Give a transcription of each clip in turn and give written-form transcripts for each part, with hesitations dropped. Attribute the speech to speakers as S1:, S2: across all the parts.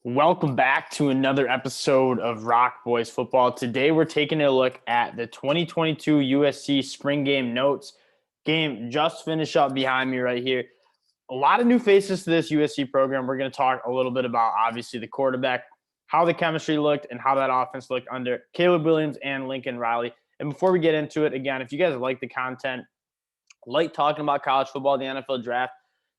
S1: Welcome back to another episode of ROC Boys Football. Today we're taking a look at the 2022 USC spring game notes. Game just finished up behind me right here. A lot of new faces to this USC program. We're going to talk a little bit about, obviously, the quarterback, how the chemistry looked, and how that offense looked under Caleb Williams and Lincoln Riley. And before we get into it, again, if you guys like the content, like talking about college football, the NFL draft,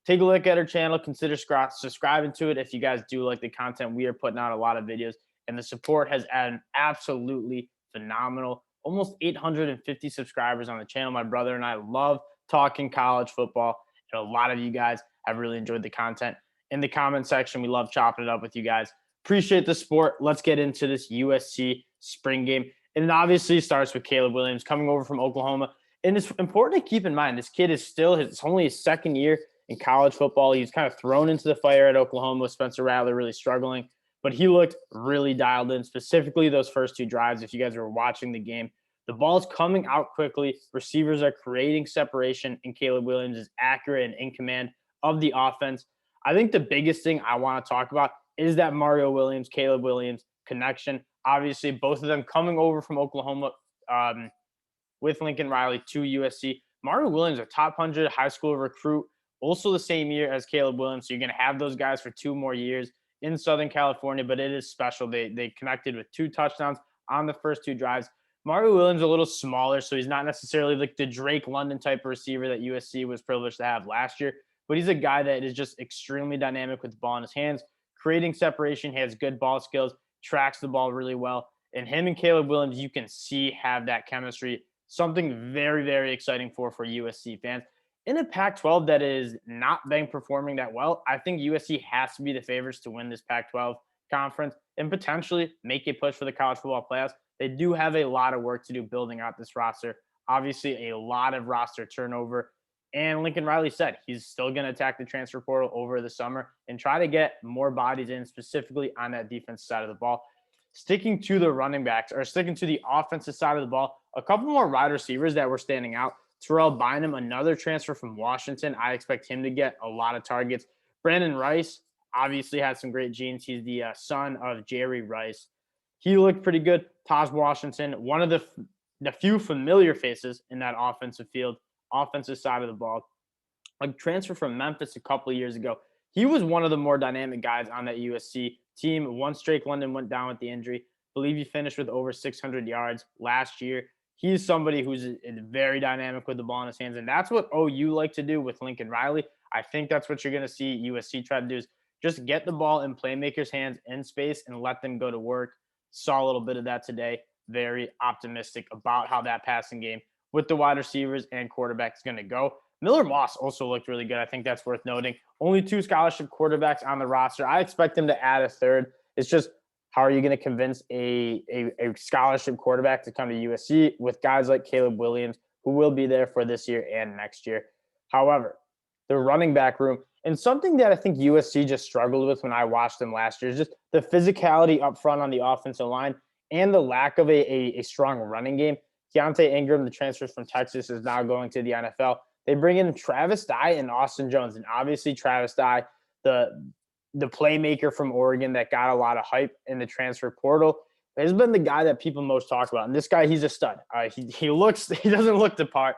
S1: take a look at our channel. Consider subscribing to it if you guys do like the content. We are putting out a lot of videos, and the support has been absolutely phenomenal. Almost 850 subscribers on the channel. My brother and I love talking college football, and a lot of you guys have really enjoyed the content. In the comment section, we love chopping it up with you guys. Appreciate the support. Let's get into this USC spring game. And it obviously starts with Caleb Williams coming over from Oklahoma. And it's important to keep in mind, this kid is still, it's only his second year in college football. He's kind of thrown into the fire at Oklahoma with Spencer Rattler really struggling, but he looked really dialed in, specifically those first two drives. If you guys were watching the game, the ball's coming out quickly. Receivers are creating separation, and Caleb Williams is accurate and in command of the offense. I think the biggest thing I want to talk about is that Mario Williams, Caleb Williams connection. Obviously, both of them coming over from Oklahoma with Lincoln Riley to USC. Mario Williams, a top 100 high school recruit, also the same year as Caleb Williams. So you're going to have those guys for 2 more years in Southern California, but it is special. They connected with 2 touchdowns on the first 2 drives. Mario Williams a little smaller, so he's not necessarily like the Drake London type of receiver that USC was privileged to have last year, but he's a guy that is just extremely dynamic with the ball in his hands, creating separation. He has good ball skills, tracks the ball really well. And him and Caleb Williams, you can see have that chemistry. Something very, very exciting for USC fans. In a Pac-12 that is not been performing that well, I think USC has to be the favorites to win this Pac-12 conference and potentially make a push for the college football playoffs. They do have a lot of work to do building out this roster. Obviously, a lot of roster turnover. And Lincoln Riley said he's still going to attack the transfer portal over the summer and try to get more bodies in, specifically on that defensive side of the ball. Sticking to the running backs, or sticking to the offensive side of the ball, a couple more wide receivers that were standing out. Terrell Bynum, another transfer from Washington. I expect him to get a lot of targets. Brandon Rice obviously has some great genes. He's the son of Jerry Rice. He looked pretty good. Taj Washington, one of the few familiar faces in that offensive side of the ball. A transfer from Memphis a couple of years ago. He was one of the more dynamic guys on that USC team. Once Drake London went down with the injury, I believe he finished with over 600 yards last year. He's somebody who's very dynamic with the ball in his hands, and that's what OU like to do with Lincoln Riley. I think that's what you're going to see USC try to do is just get the ball in playmakers' hands in space and let them go to work. Saw a little bit of that today. Very optimistic about how that passing game with the wide receivers and quarterback is going to go. Miller Moss also looked really good. I think that's worth noting. Only 2 scholarship quarterbacks on the roster. I expect them to add a third. It's just, how are you going to convince a scholarship quarterback to come to USC with guys like Caleb Williams, who will be there for this year and next year? However, the running back room, and something that I think USC just struggled with when I watched them last year, is just the physicality up front on the offensive line and the lack of a strong running game. Keontae Ingram, the transfer from Texas, is now going to the NFL. They bring in Travis Dye and Austin Jones, and obviously Travis Dye, the playmaker from Oregon that got a lot of hype in the transfer portal, has been the guy that people most talk about. And this guy, he's a stud. He doesn't look the part.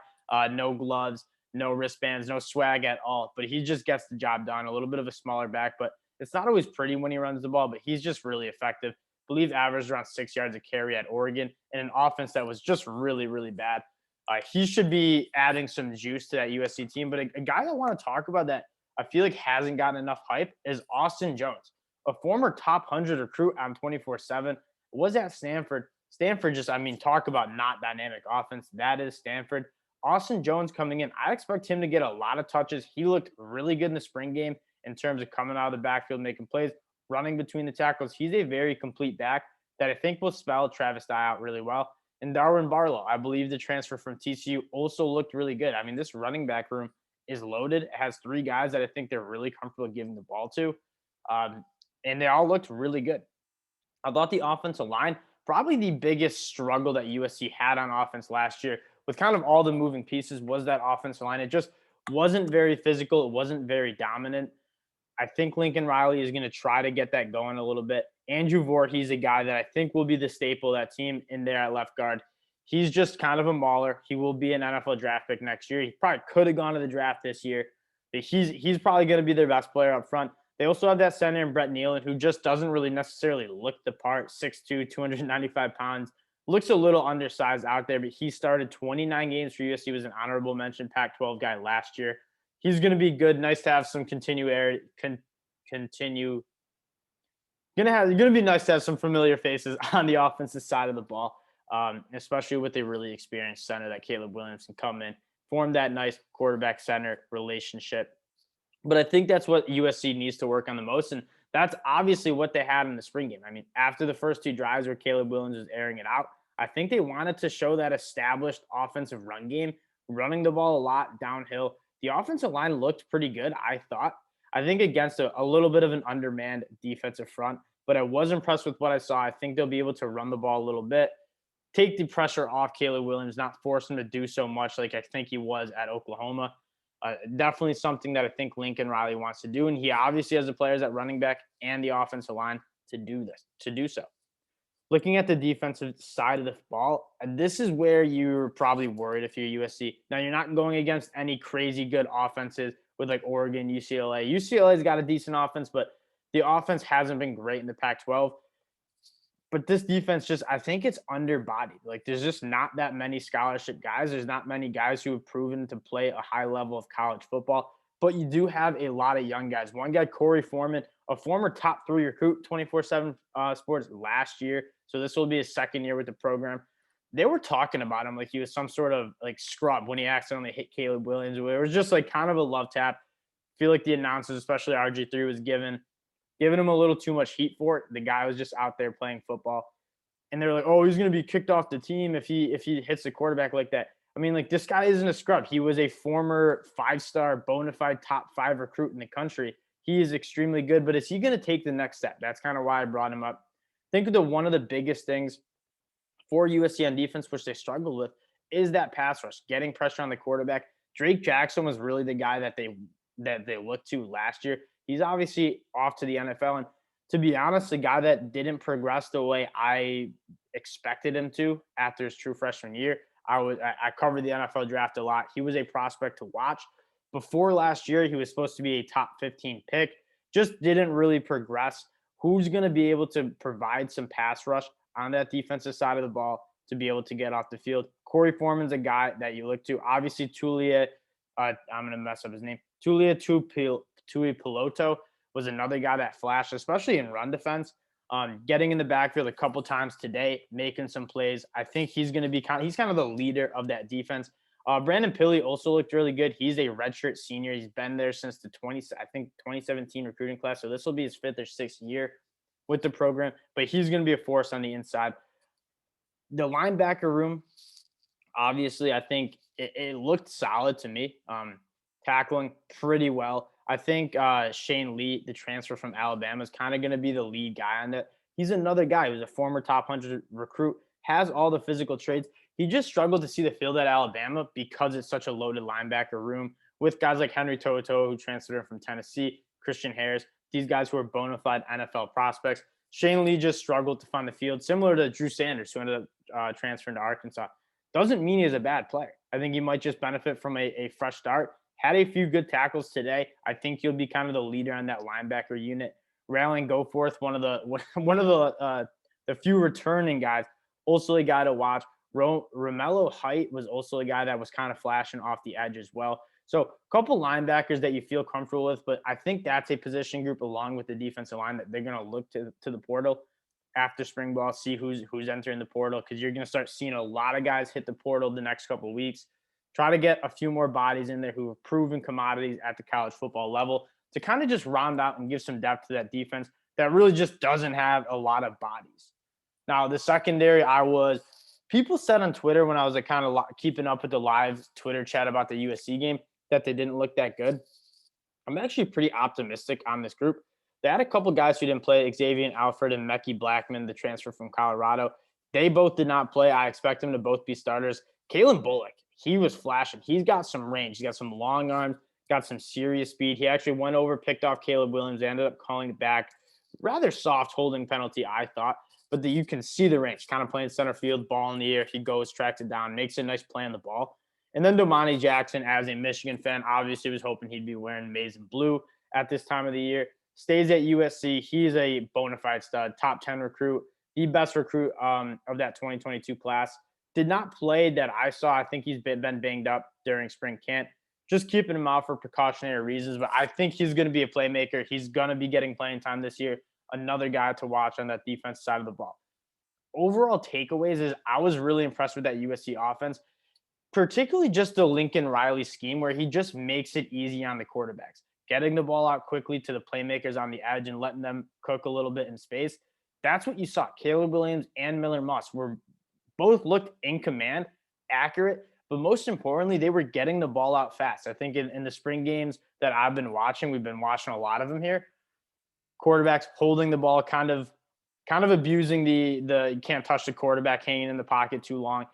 S1: No gloves, no wristbands, no swag at all. But he just gets the job done. A little bit of a smaller back, but it's not always pretty when he runs the ball. But he's just really effective. I believe averaged around 6 yards a carry at Oregon in an offense that was just really, really bad. He should be adding some juice to that USC team. But a guy I want to talk about that I feel like hasn't gotten enough hype is Austin Jones, a former top 100 recruit on 24/7, was at Stanford. Stanford just, talk about not dynamic offense. That is Stanford. Austin Jones coming in, I expect him to get a lot of touches. He looked really good in the spring game in terms of coming out of the backfield, making plays, running between the tackles. He's a very complete back that I think will spell Travis Dye out really well. And Darwin Barlow, I believe the transfer from TCU also looked really good. This running back room is loaded. It has 3 guys that I think they're really comfortable giving the ball to. And they all looked really good. I thought the offensive line, probably the biggest struggle that USC had on offense last year with kind of all the moving pieces, was that offensive line. It just wasn't very physical. It wasn't very dominant. I think Lincoln Riley is going to try to get that going a little bit. Andrew Voorhees, a guy that I think will be the staple of that team in there at left guard. He's just kind of a mauler. He will be an NFL draft pick next year. He probably could have gone to the draft this year. But he's probably going to be their best player up front. They also have that center in Brett Nealon, who just doesn't really necessarily look the part. 6'2", 295 pounds. Looks a little undersized out there, but he started 29 games for USC. Was an honorable mention Pac-12 guy last year. He's going to be good. Nice to have some Going to be nice to have some familiar faces on the offensive side of the ball, especially with a really experienced center that Caleb Williams can come in, form that nice quarterback center relationship. But I think that's what USC needs to work on the most, and that's obviously what they had in the spring game. I mean, after the first two drives where Caleb Williams was airing it out, I think they wanted to show that established offensive run game, running the ball a lot downhill. The offensive line looked pretty good, I thought. I think against a little bit of an undermanned defensive front, but I was impressed with what I saw. I think they'll be able to run the ball a little bit, take the pressure off Caleb Williams, not force him to do so much like I think he was at Oklahoma. Definitely something that I think Lincoln Riley wants to do, and he obviously has the players at running back and the offensive line to do so. Looking at the defensive side of the ball, this is where you're probably worried if you're USC. Now, you're not going against any crazy good offenses with like Oregon, UCLA. UCLA's got a decent offense, but the offense hasn't been great in the Pac-12. But this defense I think it's underbodied. Like, there's just not that many scholarship guys. There's not many guys who have proven to play a high level of college football. But you do have a lot of young guys. One guy, Corey Foreman, a former top 3 recruit, 24/7 Sports last year. So this will be his second year with the program. They were talking about him like he was some sort of like scrub when he accidentally hit Caleb Williams. It was just like kind of a love tap. I feel like the announcers, especially RG3, was giving him a little too much heat for it. The guy was just out there playing football. And they're like, oh, he's going to be kicked off the team if he hits the quarterback like that. I mean, like, this guy isn't a scrub. He was a former 5-star bona fide top 5 recruit in the country. He is extremely good, but is he going to take the next step? That's kind of why I brought him up. I think one of the biggest things for USC on defense, which they struggled with, is that pass rush, getting pressure on the quarterback. Drake Jackson was really the guy that they looked to last year. He's obviously off to the NFL, and to be honest, the guy that didn't progress the way I expected him to after his true freshman year. I covered the NFL draft a lot. He was a prospect to watch. Before last year, he was supposed to be a top 15 pick. Just didn't really progress. Who's going to be able to provide some pass rush on that defensive side of the ball to be able to get off the field? Corey Foreman's a guy that you look to. Obviously, Tulia, I'm going to mess up his name. Tulia Tuipulotu was another guy that flashed, especially in run defense. Getting in the backfield a couple times today, making some plays. I think he's going to be he's kind of the leader of that defense. Brandon Pilley also looked really good. He's a redshirt senior. He's been there since the 2017 recruiting class. So this will be his 5th or 6th year with the program, but he's going to be a force on the inside. The linebacker room, obviously, I think it looked solid to me. Tackling pretty well. I think Shane Lee, the transfer from Alabama, is kind of going to be the lead guy on that. He's another guy who's a former top 100 recruit, has all the physical traits. He just struggled to see the field at Alabama because it's such a loaded linebacker room with guys like Henry To'oTo'o, who transferred in from Tennessee, Christian Harris, these guys who are bona fide NFL prospects. Shane Lee just struggled to find the field, similar to Drew Sanders, who ended up transferring to Arkansas. Doesn't mean he's a bad player. I think he might just benefit from a fresh start. Had a few good tackles today. I think he'll be kind of the leader on that linebacker unit. Railing Goforth, one of the few returning guys, also a guy to watch. Romello Height was also a guy that was kind of flashing off the edge as well. So a couple linebackers that you feel comfortable with, but I think that's a position group along with the defensive line that they're going to look to the portal after spring ball, see who's entering the portal, because you're going to start seeing a lot of guys hit the portal the next couple of weeks. Try to get a few more bodies in there who have proven commodities at the college football level to kind of just round out and give some depth to that defense that really just doesn't have a lot of bodies. Now, the secondary, people said on Twitter when I was kind of keeping up with the live Twitter chat about the USC game that they didn't look that good. I'm actually pretty optimistic on this group. They had a couple guys who didn't play, Xavier Alfred and Mecky Blackman, the transfer from Colorado. They both did not play. I expect them to both be starters. Kalen Bullock, he was flashing. He's got some range. He's got some long arms. got some serious speed. He actually went over, picked off Caleb Williams, ended up calling it back. Rather soft holding penalty, I thought, but you can see the range, kind of playing center field, ball in the air. He goes, tracks it down, makes a nice play on the ball. And then Domani Jackson, as a Michigan fan, obviously was hoping he'd be wearing maize and blue at this time of the year. Stays at USC. He's a bona fide stud, top 10 recruit, the best recruit of that 2022 class. Did not play that I saw. I think he's been banged up during spring camp. Just keeping him out for precautionary reasons, but I think he's going to be a playmaker. He's going to be getting playing time this year. Another guy to watch on that defense side of the ball. Overall takeaways is I was really impressed with that USC offense, particularly just the Lincoln Riley scheme where he just makes it easy on the quarterbacks, getting the ball out quickly to the playmakers on the edge and letting them cook a little bit in space. That's what you saw. Caleb Williams and Miller Moss were both looked in command, accurate, but most importantly, they were getting the ball out fast. I think in the spring games that I've been watching, we've been watching a lot of them here. Quarterbacks holding the ball, kind of abusing the you can't touch the quarterback hanging in the pocket too long.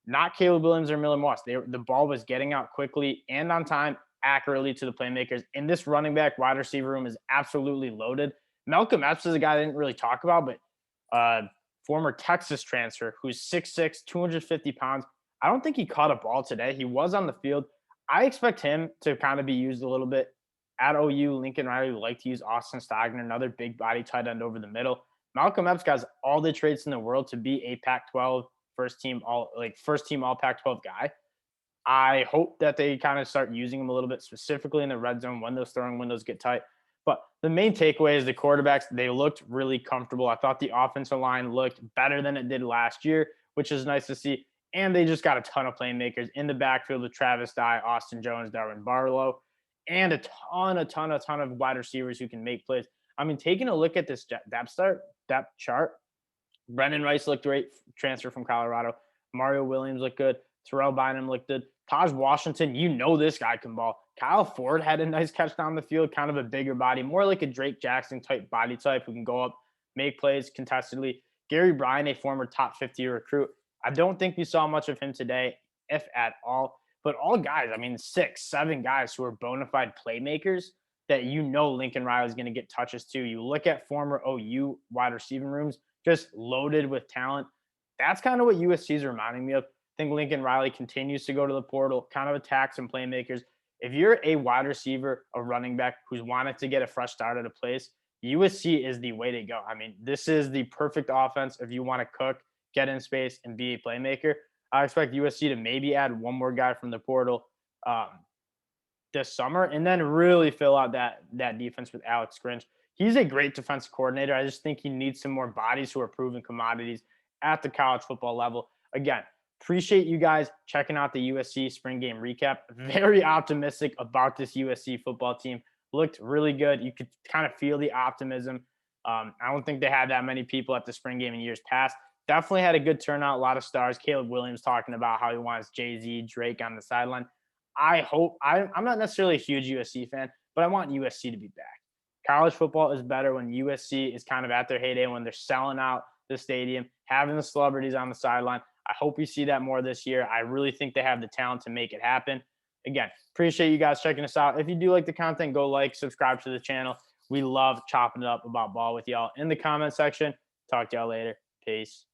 S1: Not Caleb Williams or Miller Moss. The ball was getting out quickly and on time, accurately to the playmakers. And this running back wide receiver room is absolutely loaded. Malcolm Epps is a guy I didn't really talk about, but former Texas transfer who's 6'6", 250 pounds. I don't think he caught a ball today. He was on the field. I expect him to kind of be used a little bit. At OU, Lincoln Riley would like to use Austin Stogner, another big body tight end over the middle. Malcolm Epps has all the traits in the world to be a Pac-12 first team all Pac-12 guy. I hope that they kind of start using him a little bit, specifically in the red zone when those throwing windows get tight. But the main takeaway is the quarterbacks, they looked really comfortable. I thought the offensive line looked better than it did last year, which is nice to see. And they just got a ton of playmakers in the backfield with Travis Dye, Austin Jones, Darwin Barlow, and a ton of wide receivers who can make plays. I mean, taking a look at this depth chart, Brendan Rice looked great, transfer from Colorado. Mario Williams looked good. Terrell Bynum looked good. Taj Washington, you know this guy can ball. Kyle Ford had a nice catch down the field, kind of a bigger body, more like a Drake Jackson type body type who can go up, make plays contestedly. Gary Bryan, a former top 50 recruit. I don't think we saw much of him today, if at all. But all guys, I mean, 6, 7 guys who are bona fide playmakers that you know Lincoln Riley is going to get touches to. You look at former OU wide receiving rooms, just loaded with talent. That's kind of what USC is reminding me of. I think Lincoln Riley continues to go to the portal, kind of attack some playmakers. If you're a wide receiver, a running back who's wanted to get a fresh start at a place, USC is the way to go. I mean, this is the perfect offense if you want to cook, get in space, and be a playmaker. I expect USC to maybe add one more guy from the portal this summer and then really fill out that defense with Alex Grinch. He's a great defensive coordinator. I just think he needs some more bodies who are proven commodities at the college football level. Again, appreciate you guys checking out the USC spring game recap. Very optimistic about this USC football team. Looked really good. You could kind of feel the optimism. I don't think they had that many people at the spring game in years past. Definitely had a good turnout, a lot of stars. Caleb Williams talking about how he wants Jay-Z, Drake on the sideline. I'm not necessarily a huge USC fan, but I want USC to be back. College football is better when USC is kind of at their heyday, when they're selling out the stadium, having the celebrities on the sideline. I hope we see that more this year. I really think they have the talent to make it happen. Again, appreciate you guys checking us out. If you do like the content, go like, subscribe to the channel. We love chopping it up about ball with y'all in the comment section. Talk to y'all later. Peace.